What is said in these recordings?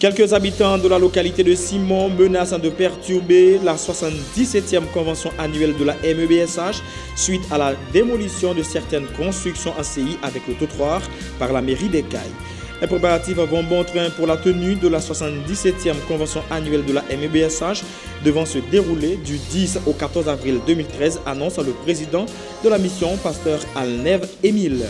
Quelques habitants de la localité de Simon menacent de perturber la 77e convention annuelle de la MEBSH suite à la démolition de certaines constructions en CI avec le trottoir par la mairie d'Écailles. Les préparatifs vont bon train pour la tenue de la 77e convention annuelle de la MEBSH devant se dérouler du 10 au 14 avril 2013, annonce le président de la mission, pasteur Alnev Émile.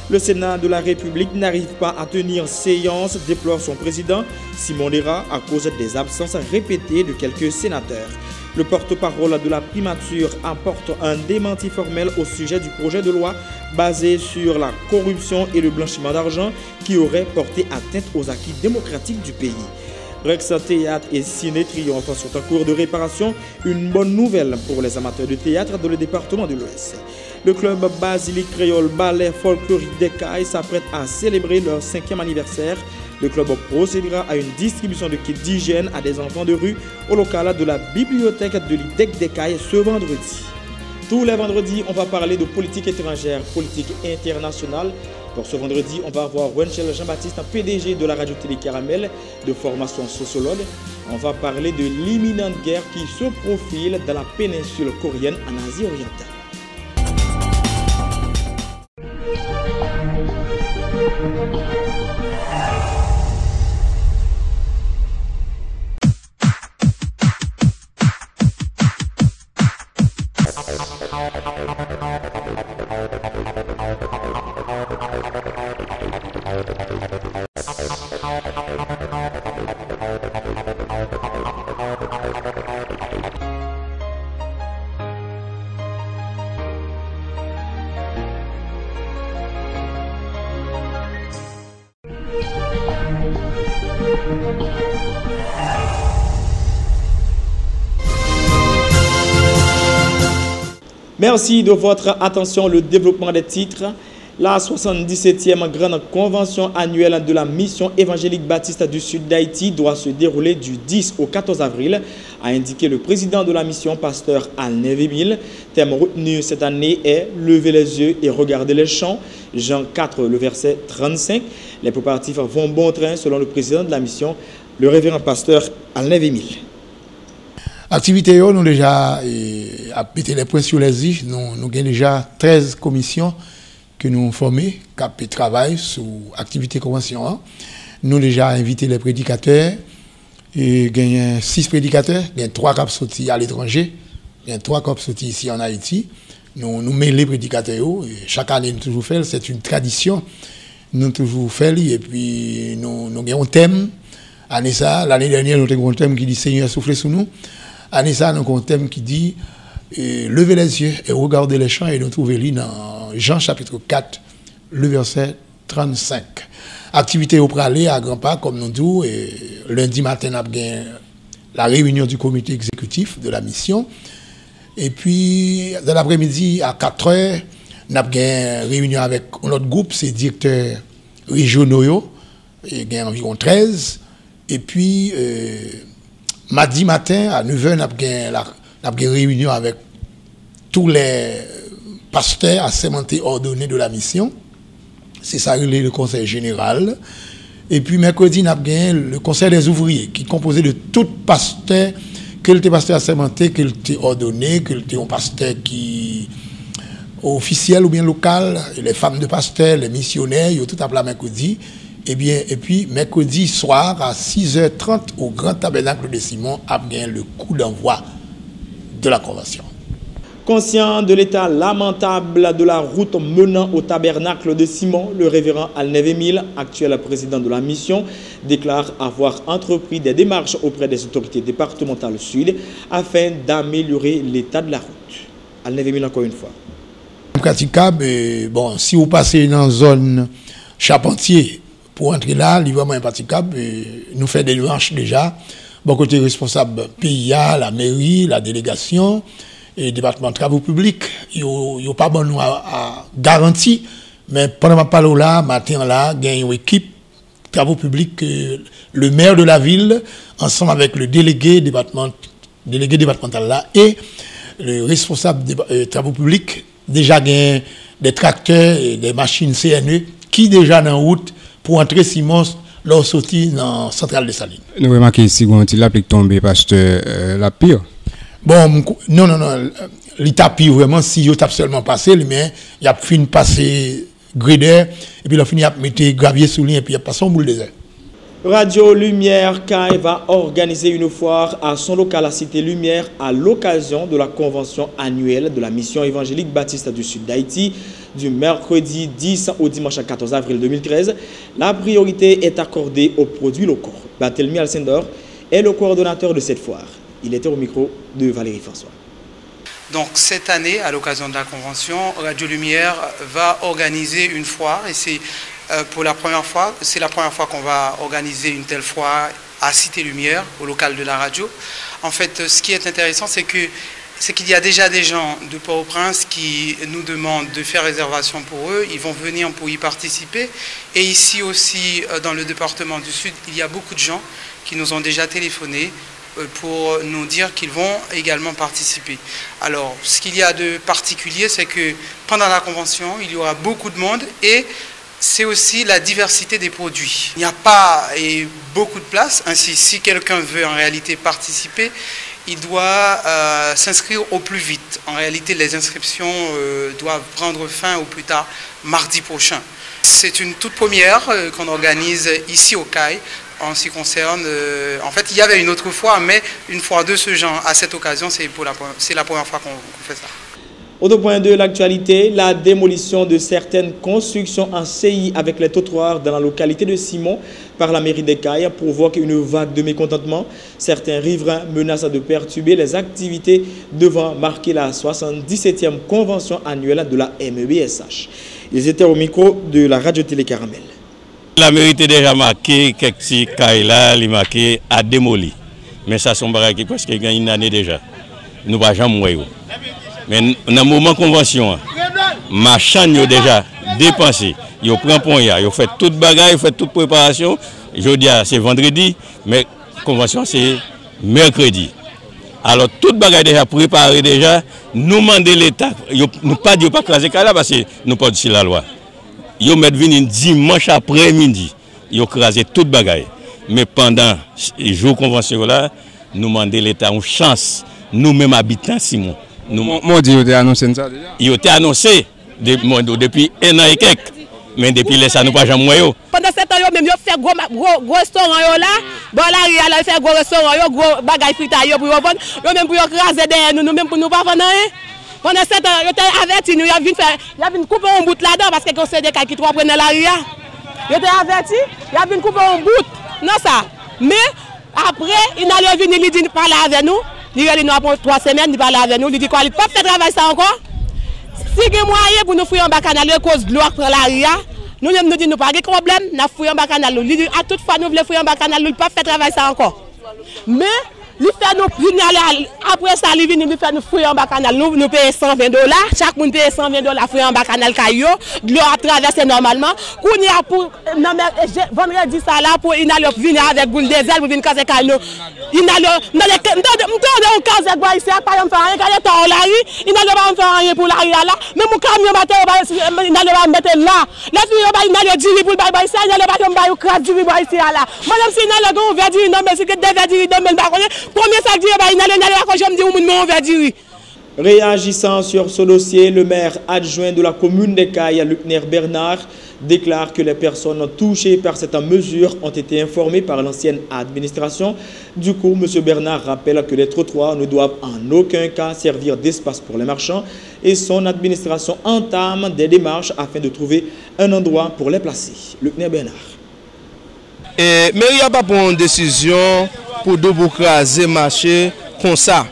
Le Sénat de la République n'arrive pas à tenir séance, déplore son président Simon Lera à cause des absences répétées de quelques sénateurs. Le porte-parole de la primature apporte un démenti formel au sujet du projet de loi basé sur la corruption et le blanchiment d'argent qui aurait porté atteinte aux acquis démocratiques du pays. Rex Théâtre et Ciné Triomphe sont en cours de réparation, une bonne nouvelle pour les amateurs de théâtre dans le département de l'Ouest. Le club Basilique Créole Ballet Folklorique d'Écailles s'apprête à célébrer leur 5e anniversaire. Le club procédera à une distribution de kits d'hygiène à des enfants de rue au local de la bibliothèque de l'IDEC d'Écailles ce vendredi. Tous les vendredis, on va parler de politique étrangère, politique internationale. Pour ce vendredi, on va avoir Wenchel Jean-Baptiste, PDG de la radio-télé Caramel, de formation sociologue. On va parler de l'imminente guerre qui se profile dans la péninsule coréenne en Asie orientale. Merci de votre attention. Le développement des titres. La 77e grande convention annuelle de la mission évangélique baptiste du sud d'Haïti doit se dérouler du 10 au 14 avril, a indiqué le président de la mission, pasteur Alnev Émile. Thème retenu cette année est « Lever les yeux et regarder les champs ». Jean 4, le verset 35. Les préparatifs vont bon train selon le président de la mission, le révérend pasteur Alnev Émile. Activité, nous avons déjà pété les points sur les i. Nous avons déjà 13 commissions que nous avons formées, qui travaillent sur l'activité convention. Nous avons déjà invité les prédicateurs. Il y a 6 prédicateurs, il y a 3 qui sont sortis à l'étranger, il y a 3 qui sont sortis ici en Haïti. Nous mêlons les prédicateurs. Chaque année, nous toujours fait, c'est une tradition. Nous toujours fait, et puis nous avons un thème. L'année dernière, nous avons un thème qui dit Seigneur, soufflez sur nous. Année ça, nous avons un thème qui dit levez les yeux et regardez les champs, et nous trouvons dans Jean chapitre 4, le verset 35. Activité au pralé à grands pas, comme nous disons, et lundi matin, nous avons la réunion du comité exécutif de la mission. Et puis, dans l'après-midi, à 4 heures, nous avons une réunion avec notre groupe, c'est directeurs régionaux, il y a environ 13. Et puis, mardi matin, à 9h, nous avons une réunion avec tous les pasteurs assermentés ordonnés de la mission. C'est ça le conseil général. Et puis, mercredi, nous avons le conseil des ouvriers, qui est composé de tout pasteur, quel était pasteur assermenté, quel était ordonné, quel était un pasteur qui officiel ou bien local, les femmes de pasteurs, les missionnaires, ils ont tout appelé mercredi. Et puis, mercredi soir, à 6h30, au Grand Tabernacle de Simon, a bien le coup d'envoi de la convention. Conscient de l'état lamentable de la route menant au tabernacle de Simon, le révérend Alnev Émile, actuel président de la mission, déclare avoir entrepris des démarches auprès des autorités départementales sud afin d'améliorer l'état de la route. Alnev Émile, encore une fois. Praticable, bon, si vous passez dans une zone Charpentier, pour entrer là, il est vraiment impraticable. Nous faisons des démarches déjà. Bon, côté responsable PIA, la mairie, la délégation et le département de travaux publics, ils n'ont pas bon nous à garantie. Mais pendant ma parole là, matin là, il y a une équipe travaux publics, le maire de la ville, ensemble avec le délégué départemental là et le responsable des travaux publics, déjà il des tracteurs et des machines CNE qui déjà dans route pour entrer Simon leur sortie dans la centrale de Saline. Nous remarquons ici que la pluie tombée parce que la pire. Bon, non. L'état pire vraiment, si il a seulement passé, mais il a fini de passer grader, et puis il a fini de mettre gravier sous lui, et puis il a passé en boule désert. Radio Lumière CAI va organiser une foire à son local à Cité Lumière à l'occasion de la convention annuelle de la mission évangélique baptiste du Sud d'Haïti du mercredi 10 au dimanche 14 avril 2013. La priorité est accordée aux produits locaux. Barthélemy Alcindor est le coordonnateur de cette foire. Il était au micro de Valérie François. Donc cette année, à l'occasion de la convention, Radio Lumière va organiser une foire et c'est pour la première fois, c'est la première fois qu'on va organiser une telle foire à Cité Lumière, au local de la radio. En fait, ce qui est intéressant, c'est qu'il y a déjà des gens de Port-au-Prince qui nous demandent de faire réservation pour eux. Ils vont venir pour y participer. Et ici aussi, dans le département du Sud, il y a beaucoup de gens qui nous ont déjà téléphoné pour nous dire qu'ils vont également participer. Alors, ce qu'il y a de particulier, c'est que pendant la convention, il y aura beaucoup de monde et c'est aussi la diversité des produits. Il n'y a pas beaucoup de place. Ainsi, si quelqu'un veut en réalité participer, il doit s'inscrire au plus vite. En réalité, les inscriptions doivent prendre fin au plus tard mardi prochain. C'est une toute première qu'on organise ici au CAI. En ce qui concerne, en fait, il y avait une autre fois, mais une fois de ce genre, à cette occasion, c'est la première fois qu'on fait ça. Autre point de l'actualité, la démolition de certaines constructions en CI avec les trottoirs dans la localité de Simon par la mairie des Cayes provoque une vague de mécontentement. Certains riverains menacent de perturber les activités devant marquer la 77e convention annuelle de la MEBSH. Ils étaient au micro de la radio-télé Caramel. La mairie a déjà marqué quelques Cayes là, il marqué à démolir. Mais ça, c'est un bagage qui presque gagne une année déjà. Nous ne pouvons jamais mourir. Mais dans le moment de convention, ma chaîne a déjà dépensé. Ils prennent point, ils fait toute bagaille, ils fait toute préparation. Je dis c'est vendredi, mais la convention c'est mercredi. Alors toute bagaille déjà préparée déjà, nous demandons l'État, nous pas dire pas craser là parce que nous pas sur la loi. Ils mettent venir dimanche après-midi, ils crasé toute bagaille. Mais pendant les jours de convention là, nous demandons l'État une chance, nous-mêmes habitants Simon. Mon Dieu, il a annoncé ça déjà? Il a annoncé depuis un an et quelques. Mais depuis là, ça nous pas jamais moyen. Pendant 7 ans, même ils fait gros restaurant là. Bon là, ils fait gros restaurant, gros bagaille fritaille pour vendre. Yo même pour craser derrière nous même pour nous pas vendre rien. Pendant 7 ans, ils étaient avertis, nous y a vinn couper un bout là-dedans parce que c'est des cas qui trop prennent la ria. Ils étaient avertis, il y a vinn couper un bout. Non ça. Mais après, il allait venir lui dire parler avec nous. Il a dit nous après 3 semaines, il parle avec nous, il dit quoi, il ne peut pas faire travail ça encore. Si il y a moyen pour nous fouiller en bas canal, à cause de l'eau après la ria, nous nous disons pas de problème, nous fouillons en bas canal. Il dit à toute fois nous voulons fouiller en bas canal, il ne peut pas faire travail ça encore. Mais il fait nous après ça, il vient nous faire nous fouiller en bas canal, nous payons $120, chaque monde paye $120 fouiller en bas canal caillou, de l'eau à traverser normalement. Qu'on y a pour vendredi ça là pour il allait venir avec boule des ailes pour venir casser caillou. Il allait dans les on case bois ici pas on faire rien quand il est la rue, il n'allait pas faire rien pour la rue là, même mon camion matin il n'allait pas mettre là. Les filles il allait dire pour bail ici, il n'allait pas me craser du bois ici là. Madame si il allait go vers dire non mais c'est que des vers dire non mais pas premier ça dit il n'allait pas je me dis on va dire. Réagissant sur ce dossier, le maire adjoint de la commune des Cayes, Luckner Bernard, déclare que les personnes touchées par cette mesure ont été informées par l'ancienne administration. Du coup, M. Bernard rappelle que les trottoirs ne doivent en aucun cas servir d'espace pour les marchands et son administration entame des démarches afin de trouver un endroit pour les placer. Luckner Bernard. Mais il n'y a pas une décision pour craser marché comme ça.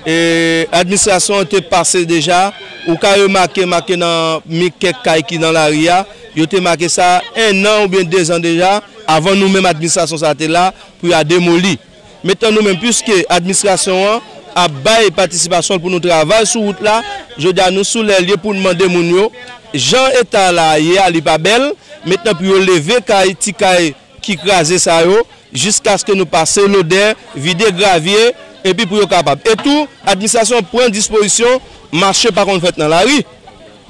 L'administration était passée déjà, ou quand vous marqué dans quelques qui dans la RIA, vous avez marqué ça 1 an ou bien 2 ans déjà, avant nous-mêmes l'administration était là pour la démolir. Maintenant nous-mêmes, puisque l'administration a baillé participation pour nous travailler sur route là, je dis à nous sous les lieux pour demander mon yo, Jean est là, il n'est pas belle, maintenant pour lever qui crase ça jusqu'à ce que nous passions l'odeur, vider gravier, et puis pour être capable. Et tout, l'administration prend disposition, marché pas qu'on fait dans la rue.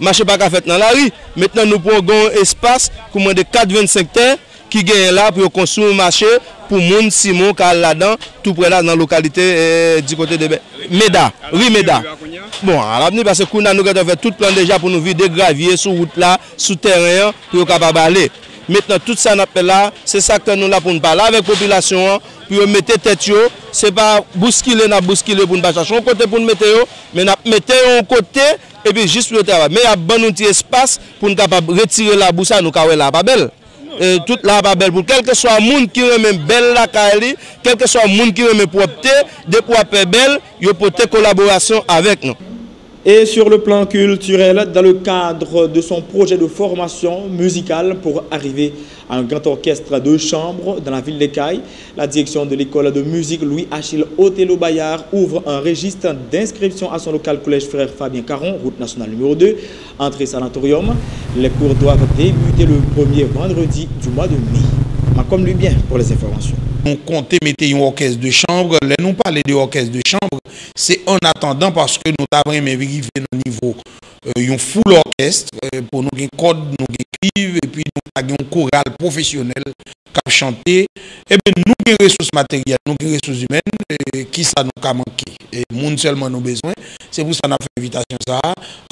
Marché pas qu'on fait dans la rue. Maintenant, nous prenons un espace pour moins de 4,25 terres qui gagne là pour construire un marché pour moun Simon car là-dedans tout près là dans la localité du côté de Meda, rue Meda. Bon, à l'avenir parce que nous avons fait tout plan déjà pour nous vider gravier sur route là, sous terrain pour capable aller. Maintenant tout ça n'a pas là, c'est ça que nous là pour nous parler avec la population pour mettre tête yo, c'est pas bousculer pour nous pas chercher un côté pour nous mettre yo, mais n'a mettre un côté et puis juste pour le travail. Mais il y a bon outil espace pour nous capable retirer la boussa nous ka la pas belle. Toute la pas belle pour quel que soit monde qui remet belle la Kaili, quel que soit monde qui remet propreté, de pour belle, yo porter collaboration avec nous. Et sur le plan culturel, dans le cadre de son projet de formation musicale pour arriver à un grand orchestre de chambre dans la ville d'Ekaï, la direction de l'école de musique Louis-Achille Othello-Bayard ouvre un registre d'inscription à son local collège Frère Fabien Caron, route nationale numéro 2, entrée sanatorium. Les cours doivent débuter le premier vendredi du mois de mai. Comme lui bien pour les informations. On comptait mettre un orchestre de chambre. Là, nous parler de orchestre de chambre, c'est en attendant parce que nous avons arrivé au niveau un full orchestre pour nous un code, nous écrire et puis nous avons un choral professionnel qui chanter. Et bien nous avons des ressources matérielles, nous avons des ressources humaines qui ça nous a manqué. Et nous seulement nous besoin. C'est pour ça qu'on a fait l'invitation ça.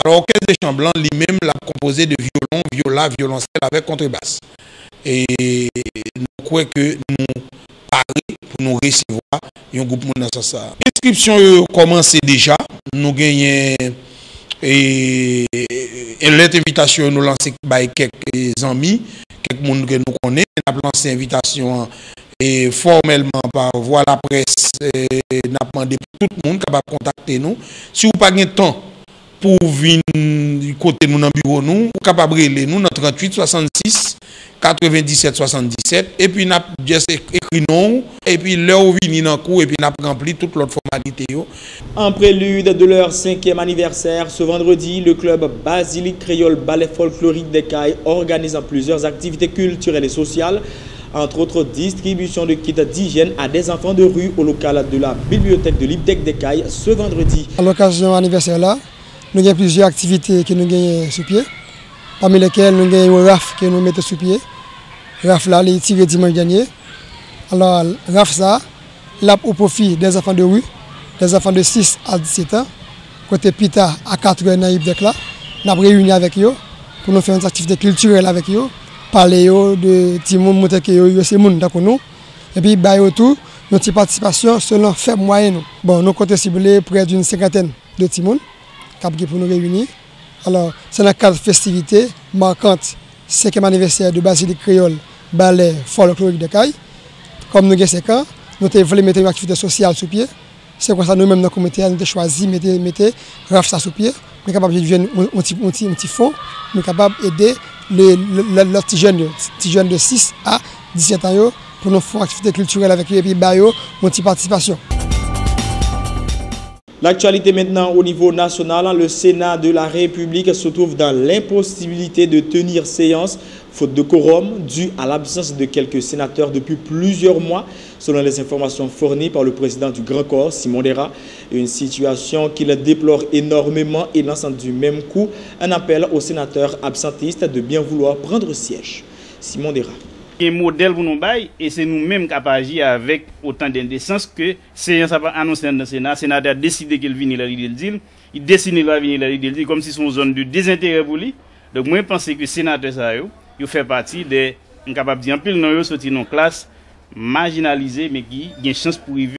Alors l'orchestre de chambre lui-même l'a composé de violon, viola, violoncelle avec contrebasse. Et nous croyons que nous parlons pour nous recevoir un groupe dans ça. L'inscription commence déjà. Nous gagnons et l'invitation nous lancer par quelques amis, quelques monde que nous connaissons. Nous avons lancé l'invitation et formellement par voie la presse. Nous avons demandé pour tout le monde capable de contacter nous. Si vous n'avez pas de temps pour venir du côté nous dans le bureau, nous capable de nous dans 38 66 97 77 et puis n'a juste écrit non et puis leur vini dans cours et puis n'a rempli toute l'autre formalité. En prélude de leur 5e anniversaire, ce vendredi, le club Basilique Créole Ballet Folklorique d'Ekaï organise plusieurs activités culturelles et sociales, entre autres distribution de kits d'hygiène à des enfants de rue au local de la bibliothèque de l'IPDEC d'Ekaï ce vendredi. À l'occasion de l'anniversaire là, nous avons plusieurs activités que nous gagnons sous pied, parmi lesquelles nous avons un RAF que nous mettons sous pied. RAF là, il est tiré dimanche dernier. Alors, RAF ça, là au profit des enfants de rue, des enfants de 6 à 17 ans, côté Pita à 4 ans dans l'IPDEC là, nous avons réuni avec eux pour nous faire une activité culturelle avec eux, parler de Timon, montrer que c'est monde d'accord nous, et puis bah autour, notre participation selon faible moyen. Bon, nous comptons cibler près d'une cinquantaine de Timon pour nous réunir. Alors, c'est dans le cadre de festivités marquantes, 5e anniversaire de Basilique Créole Ballet Folklorique d'Ekaï. Comme nous avons 5 ans, nous voulons mettre une activité sociale sous pied. C'est pour ça que nous-mêmes, dans le comité, nous avons choisi de mettre RAF ça sous pied. Nous sommes capables de faire un petit fonds, nous sommes capables d'aider les petits jeunes de 6 à 17 ans pour nous faire une activité culturelle avec eux et puis une petite participation. L'actualité maintenant au niveau national, le Sénat de la République se trouve dans l'impossibilité de tenir séance faute de quorum dû à l'absence de quelques sénateurs depuis plusieurs mois, selon les informations fournies par le président du Grand Corps, Simon Dera. Une situation qu'il déplore énormément et lance du même coup un appel aux sénateurs absentistes de bien vouloir prendre siège. Simon Dera. Un modèle pour nous bailler et c'est nous-mêmes qui avons agi avec autant d'indécence que séance a annoncé dans le Sénat. Le Sénat a décidé qu'il vienne là, il décide de venir là, comme si c'est une zone de désintérêt pour lui. Donc moi je pense que le sénateur ça il fait partie des incapables de dire en pile non sorti dans classe marginalisé mais qui a une chance pour vivre